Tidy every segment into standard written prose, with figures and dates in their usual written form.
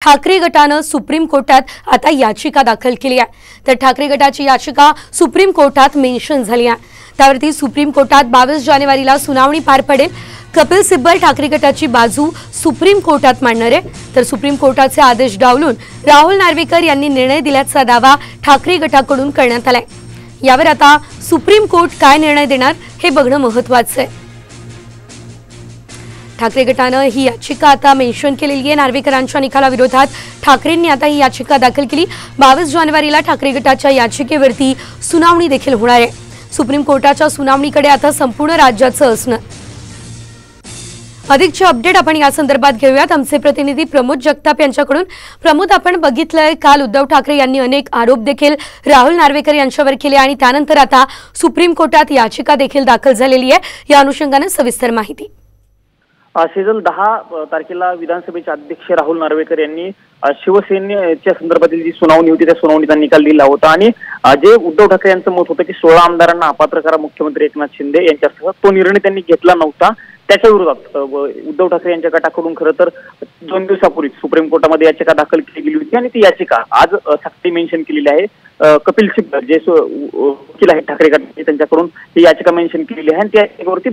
ठाकरे गटानं सुप्रीम कोर्टात आता याचिका दाखल केली आहे। तर ठाकरे गटाची याचिका सुप्रीम कोर्टात मेन्शन झाली आहे। त्यावरती सुप्रीम कोर्टात 22 जानेवारीला सुनावणी पार पडेल। कपिल सिब्बल ठाकरे गटाची बाजू सुप्रीम कोर्टात मांडणार आहे। तर सुप्रीम कोर्टाचे आदेश डावलून राहुल नार्वेकर यांनी निर्णय दिल्याचा दावा ठाकरे गटाकडून करण्यात आलाय। यावर आता सुप्रीम कोर्ट काय निर्णय देणार हे बघणं महत्त्वाचं आहे। ठाकरे गटानं ही याचिका आता मेन्शन केलेली आहे। नार्वेकरांच्या निकालाविरोधात ठाकरेंनी आता ही याचिका दाखल केली। 22 जानेवारीला ठाकरे गटाच्या याचिकेवरती सुनावणी देखील होणार आहे। सुप्रीम कोर्टाच्या सुनावणीकडे आता संपूर्ण राज्याचं असणार। अधिकचे अपडेट आपण या संदर्भात घेऊयात आमचे प्रतिनिधी प्रमोद जगताप यांच्याकडून। प्रमोद, आपण बघितलंय काल उद्धव ठाकरे यांनी अनेक आरोप देखील राहुल नार्वेकर यांच्यावर केले आणि त्यानंतर आता सुप्रीम कोर्टात याचिका देखील दाखल झालेली आहे। या अनुषंगाने सविस्तर माहिती। सेजल 10 तारखेला विधानसभेचे अध्यक्ष राहुल नार्वेकर यांनी शिवसेनेच्या संदर्भातील जी सुनावणी होती त्या सुनावणीचा निकाल दिला होता आणि जे उद्धव ठाकरे यांचं मत होतं की 16 आमदारांना अपात्र करा मुख्यमंत्री एकनाथ शिंदे यांच्यासह, तो निर्णय त्यांनी घेतला नव्हता। त्याच्या विरोधात उद्धव ठाकरे यांच्या गटाकडून खरं तर 2 दिवसापूर्वी सुप्रीम कोर्टामध्ये याचिका दाखल केली गेली होती आणि ती याचिका आज सकाळी मेन्शन केलेली आहे। कपिल सिब्बल जे वकील आहेत ठाकरे गटाचे, त्यांच्याकडून ही याचिका मेन्शन केलेली आहे आणि त्या याचिकेवरती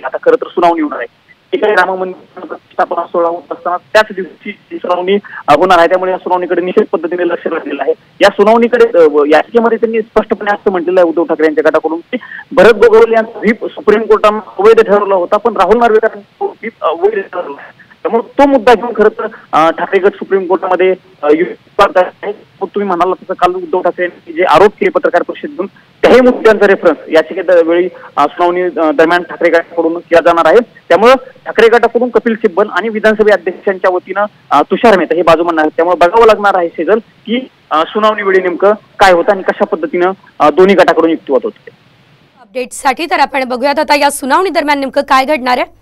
आता खरं तर सुनावणी होणार आहे। राम मंदिर प्रतिष्ठापना सोहळा होत असताना त्याच दिवशी सुनावणी होणार आहे। त्यामुळे या सुनावणीकडे निश्चित पद्धतीने लक्ष लागलेलं आहे। या सुनावणीकडे याचिकेमध्ये त्यांनी स्पष्टपणे असं म्हटलेलं आहे उद्धव ठाकरे यांच्या गटाकडून की भरत गोगावले यांचा व्हीप सुप्रीम कोर्टानं अवैध ठरवला होता, पण राहुल नार्वेकर व्हीप अवैध ठरवला आहे। त्यामुळे तो मुद्दा घेऊन खरं तर ठाकरे गट सुप्रीम कोर्टामध्ये तुम्ही म्हणाला तसं काल उद्धव ठाकरे यांनी जे आरोप केले पत्रकार परिषदेतून त्याही मुद्द्यांचा रेफरन्स याचिकेवेळी सुनावणी दरम्यान ठाकरे गटाकडून केला जाणार आहे। त्यामुळे ठाकरे गटाकडून कपिल सिब्बल आणि विधानसभा अध्यक्षांच्या वतीनं तुषार मेहता हे बाजू मांडणार आहेत। त्यामुळे बघावं लागणार आहे सेजल की सुनावणी वेळी नेमकं काय होतं आणि कशा पद्धतीनं दोन्ही गटाकडून युक्तिवाद होते। अपडेटसाठी तर आपण बघूयात आता या सुनावणी दरम्यान नेमकं काय घडणार आहे।